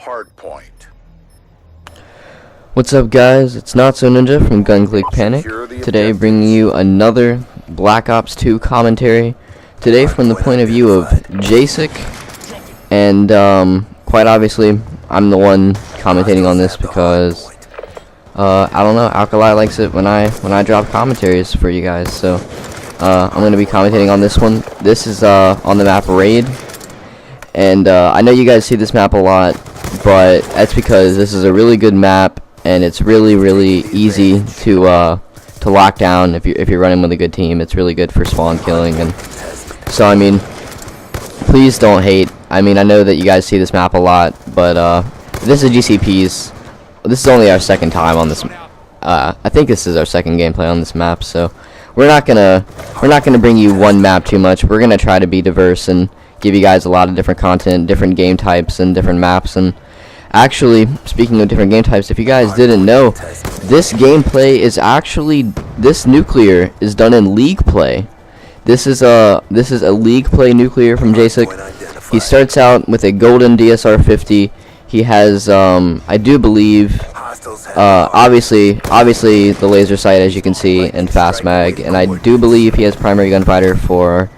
hard point. What's up, guys? It's Not So Ninja from Gun Click Panic. Today bringing you another Black Ops 2 commentary. Today from the point of view of Jaysick, and quite obviously I'm the one commentating on this because I don't know, Alkali likes it when I drop commentaries for you guys. So I'm going to be commentating on this one. This is on the map Raid, and I know you guys see this map a lot, but that's because this is a really good map. And it's really easy to lock down if you're running with a good team. It's really good for spawn killing, and so I mean, please don't hate. I mean, I know that you guys see this map a lot, but this is GCP's. This is only our second time on this. I think this is our second gameplay on this map, so we're not gonna bring you one map too much. We're gonna try to be diverse and give you guys a lot of different content, different game types, and different maps. And actually, speaking of different game types, if you guys didn't know, this gameplay is actually, this nuclear is done in league play. This is a league play nuclear from Jaysick. He starts out with a golden DSR 50. He has, I do believe, obviously the laser sight, as you can see, and fast mag, and I do believe he has primary gunfighter for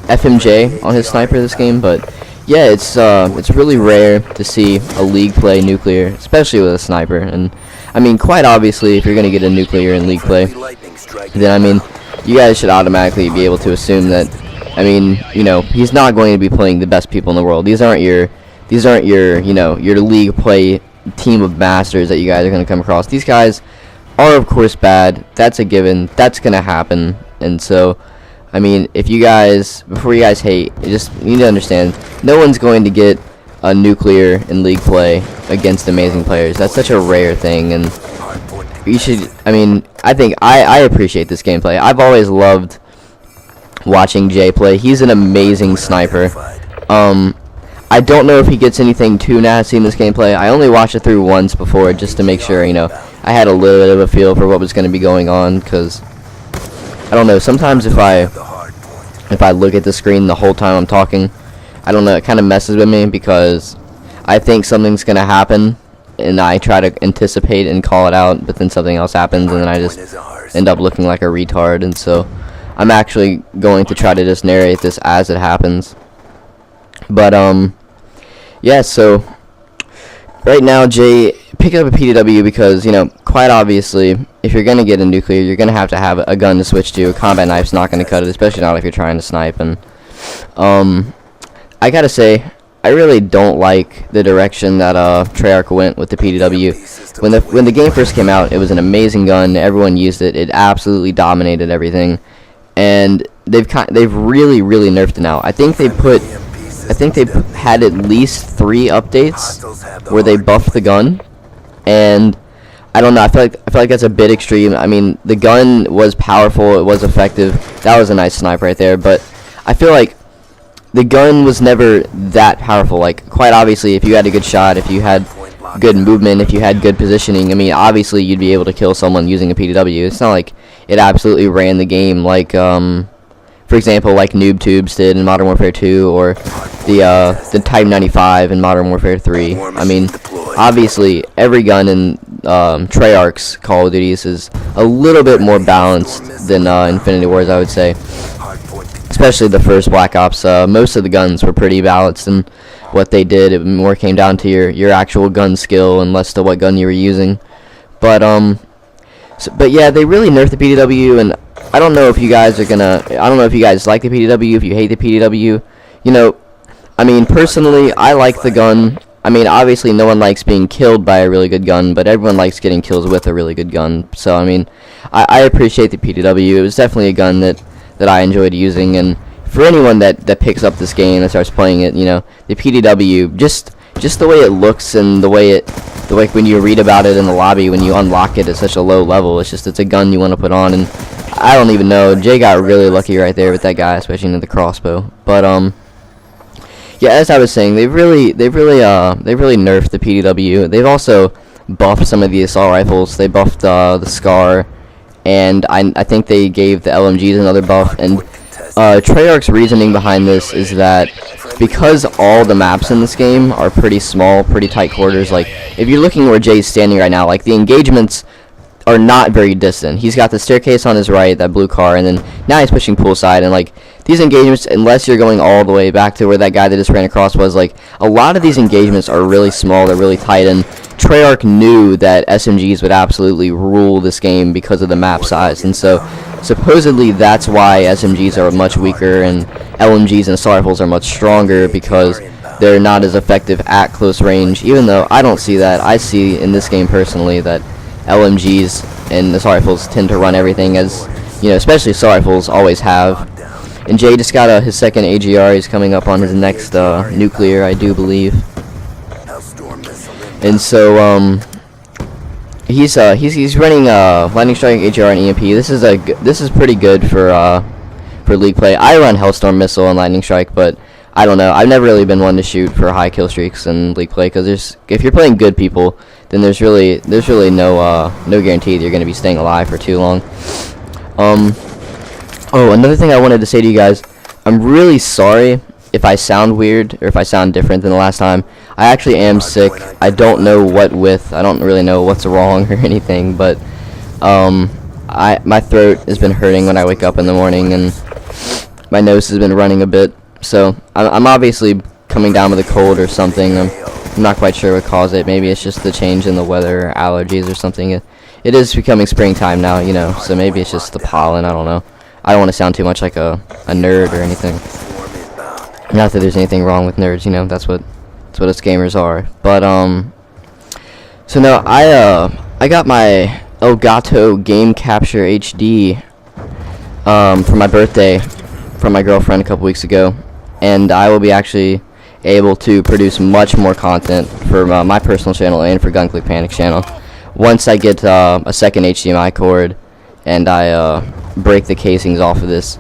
FMJ on his sniper this game. But yeah, it's really rare to see a league play nuclear, especially with a sniper. And I mean, quite obviously, if you're gonna get a nuclear in league play, then I mean, you guys should automatically be able to assume that, I mean, you know, he's not going to be playing the best people in the world. These aren't your you know, your league play team of masters that you guys are gonna come across. These guys are, of course, bad. That's a given. That's gonna happen. And so, I mean, if you guys, before you guys hate, you need to understand, no one's going to get a nuclear in league play against amazing players. That's such a rare thing, and you should, I mean, I think I appreciate this gameplay. I've always loved watching Jay play. He's an amazing sniper. I don't know if he gets anything too nasty in this gameplay. I only watched it through once before, just to make sure, you know, I had a little bit of a feel for what was going to be going on, because I don't know, sometimes if I look at the screen the whole time I'm talking, I don't know, it kind of messes with me, because I think something's going to happen, and I try to anticipate and call it out, but then something else happens, and then I just end up looking like a retard. And so I'm actually going to try to just narrate this as it happens. But yeah, so right now, Jay, pick up a PDW because, you know, quite obviously, if you're going to get a nuclear, you're going to have a gun to switch to. A combat knife's not going to cut it, especially not if you're trying to snipe. And I got to say, I really don't like the direction that Treyarch went with the PDW. When the game first came out, it was an amazing gun. Everyone used it. It absolutely dominated everything. And they've really nerfed it now. I think they've had at least 3 updates where they buffed the gun, and I don't know, I feel like that's a bit extreme. I mean, the gun was powerful, it was effective, that was a nice snipe right there, but I feel like the gun was never that powerful. Like, quite obviously, if you had a good shot, if you had good movement, if you had good positioning, I mean, obviously you'd be able to kill someone using a PDW. It's not like it absolutely ran the game like, for example, like Noob Tubes did in Modern Warfare 2, or the Type 95 in Modern Warfare 3. I mean, obviously, every gun in Treyarch's Call of Duties is a little bit more balanced than Infinity Wars, I would say. Especially the first Black Ops. Most of the guns were pretty balanced in what they did. It more came down to your actual gun skill and less to what gun you were using. But but yeah, they really nerfed the PDW, and I don't know if you guys are gonna. I don't know if you guys like the PDW, if you hate the PDW. You know, I mean, personally, I like the gun. I mean, obviously, no one likes being killed by a really good gun, but everyone likes getting kills with a really good gun. So, I mean, I appreciate the PDW. It was definitely a gun that I enjoyed using, and for anyone that picks up this game and starts playing it, you know, the PDW, just the way it looks and the way when you read about it in the lobby, when you unlock it at such a low level, it's a gun you want to put on. And I don't even know, Jay got really lucky right there with that guy, especially into the crossbow. But yeah, as I was saying, they've really nerfed the PDW. They've also buffed some of the assault rifles. They buffed the SCAR, and I think they gave the LMGs another buff. And Treyarch's reasoning behind this is that because all the maps in this game are pretty small, pretty tight quarters, like, if you're looking where Jay's standing right now, like, the engagements are not very distant. He's got the staircase on his right, that blue car, and then now he's pushing poolside, and, like, these engagements, unless you're going all the way back to where that guy that just ran across was, like, a lot of these engagements are really small, they're really tight, and Treyarch knew that SMGs would absolutely rule this game because of the map size, and so supposedly that's why SMGs are much weaker and LMGs and assault rifles are much stronger, because they're not as effective at close range, even though I don't see that. I see in this game personally that LMGs and assault rifles tend to run everything, as, you know, especially assault rifles always have. And Jay just got his second AGR. He's coming up on his next nuclear, I do believe. And so he's running lightning strike, AGR, and EMP. This is pretty good for league play. I run Hellstorm missile and lightning strike, but I don't know. I've never really been one to shoot for high kill streaks in league play, because if you're playing good people, then there's really no guarantee that you're going to be staying alive for too long. Oh, another thing I wanted to say to you guys, I'm really sorry if I sound weird or if I sound different than the last time. I actually am sick. I don't know what with. I don't really know what's wrong or anything, but my throat has been hurting when I wake up in the morning, and my nose has been running a bit. So I'm obviously coming down with a cold or something. I'm not quite sure what caused it. Maybe it's just the change in the weather, or allergies or something. It is becoming springtime now, you know, so maybe it's just the pollen. I don't know. I don't want to sound too much like a nerd or anything. Not that there's anything wrong with nerds, you know, that's what us gamers are. But so now I got my Elgato Game Capture HD for my birthday from my girlfriend a couple weeks ago, and I will be actually able to produce much more content for my personal channel and for Gun Click Panic's channel once I get a second HDMI cord and I break the casings off of this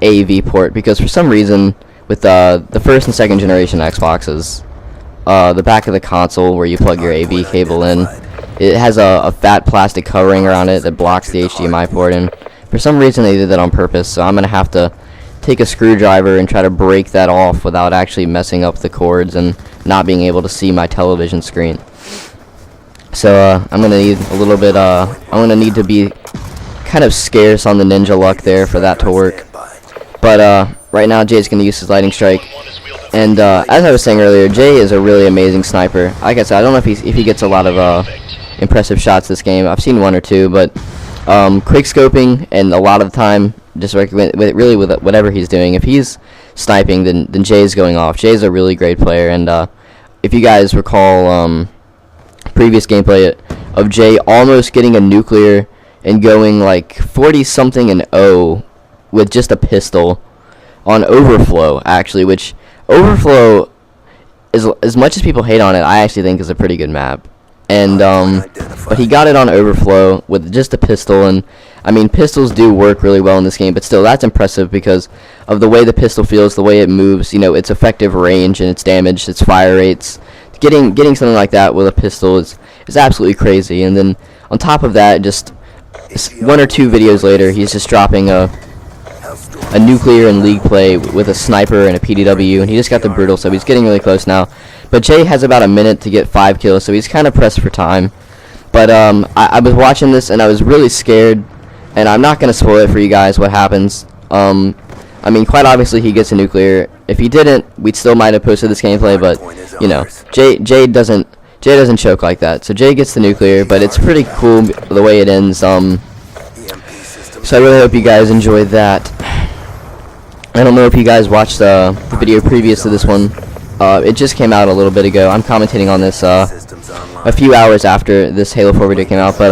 AV port, because for some reason with the first and second generation Xboxes, the back of the console where you plug your AV cable in, it has a fat plastic covering around it that blocks the HDMI port, and for some reason they did that on purpose, so I'm going to have to take a screwdriver and try to break that off without actually messing up the cords and not being able to see my television screen. So I'm going to need a little bit, I'm going to need to be kind of scarce on the ninja luck there for that to work. But right now Jay's going to use his lightning strike, and as I was saying earlier, Jay is a really amazing sniper. Like I said, I don't know if he gets a lot of impressive shots this game. I've seen one or two, but quick scoping, and a lot of the time just with whatever he's doing, if he's sniping, then Jay's going off. Jay's a really great player, and if you guys recall previous gameplay of Jay almost getting a nuclear and going like 40 something and 0 with just a pistol on Overflow, actually, which Overflow is, as much as people hate on it, I actually think is a pretty good map. And but he got it on Overflow with just a pistol, and I mean, pistols do work really well in this game, but still, that's impressive because of the way the pistol feels, the way it moves, you know, its effective range and its damage, its fire rates. Getting something like that with a pistol is absolutely crazy. And then on top of that, just one or two videos later, he's just dropping a nuclear in league play with a sniper and a PDW, and he just got the brutal, so he's getting really close now. But Jay has about a minute to get 5 kills, so he's kind of pressed for time. But I was watching this, and I was really scared, and I'm not going to spoil it for you guys what happens. I mean, quite obviously he gets a nuclear. If he didn't, we still might have posted this gameplay, but, you know, Jay doesn't choke like that. So Jay gets the nuclear, but it's pretty cool the way it ends. So I really hope you guys enjoyed that. I don't know if you guys watched the video previous to this one. It just came out a little bit ago. I'm commentating on this a few hours after this Halo 4 video came out, but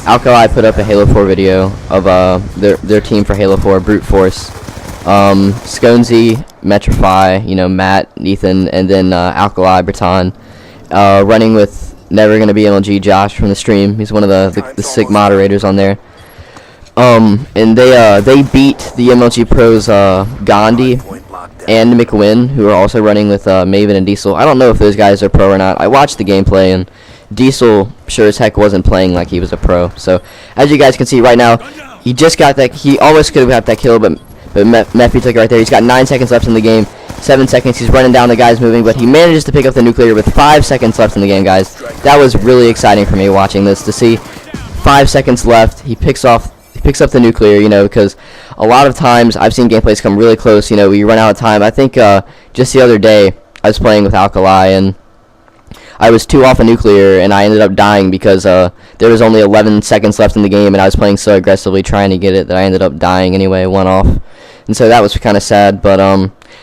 Alkali put up a Halo 4 video of their team for Halo 4, Brute Force. Sconesy, Metrify, you know, Matt, Ethan, and then Alkali, Breton, running with Never Gonna Be MLG, Josh from the stream. He's one of the sick moderators on there. And they beat the MLG pros Gandhi and McWin, who are also running with Maven and Diesel. I don't know if those guys are pro or not. I watched the gameplay, and Diesel sure as heck wasn't playing like he was a pro. So as you guys can see right now, he just got that. He almost could have got that kill, but but Mephi took it right there. He's got 9 seconds left in the game. 7 seconds. He's running down the guys moving, but he manages to pick up the nuclear with 5 seconds left in the game, guys. That was really exciting for me watching this to see 5 seconds left. He picks up the nuclear, you know, because a lot of times I've seen gameplays come really close. You know, we run out of time. I think just the other day I was playing with Alkali and I was 2 off a nuclear, and I ended up dying because there was only 11 seconds left in the game, and I was playing so aggressively trying to get it that I ended up dying anyway, 1 off. And so that was kind of sad, but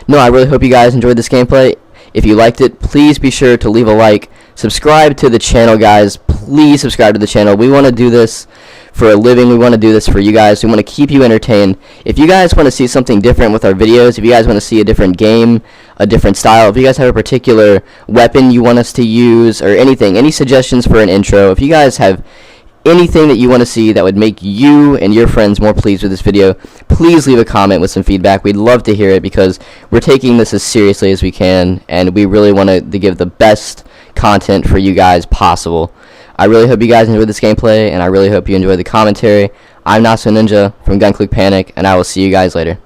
no, I really hope you guys enjoyed this gameplay. If you liked it, please be sure to leave a like. Subscribe to the channel, guys. Please subscribe to the channel. We want to do this for a living. We want to do this for you guys. We want to keep you entertained. If you guys want to see something different with our videos, if you guys want to see a different game, a different style, if you guys have a particular weapon you want us to use or anything, any suggestions for an intro, if you guys have anything that you want to see that would make you and your friends more pleased with this video, please leave a comment with some feedback. We'd love to hear it because we're taking this as seriously as we can, and we really want to give the best content for you guys possible. I really hope you guys enjoyed this gameplay, and I really hope you enjoyed the commentary. I'm Not So Ninja from Gun Click Panic, and I will see you guys later.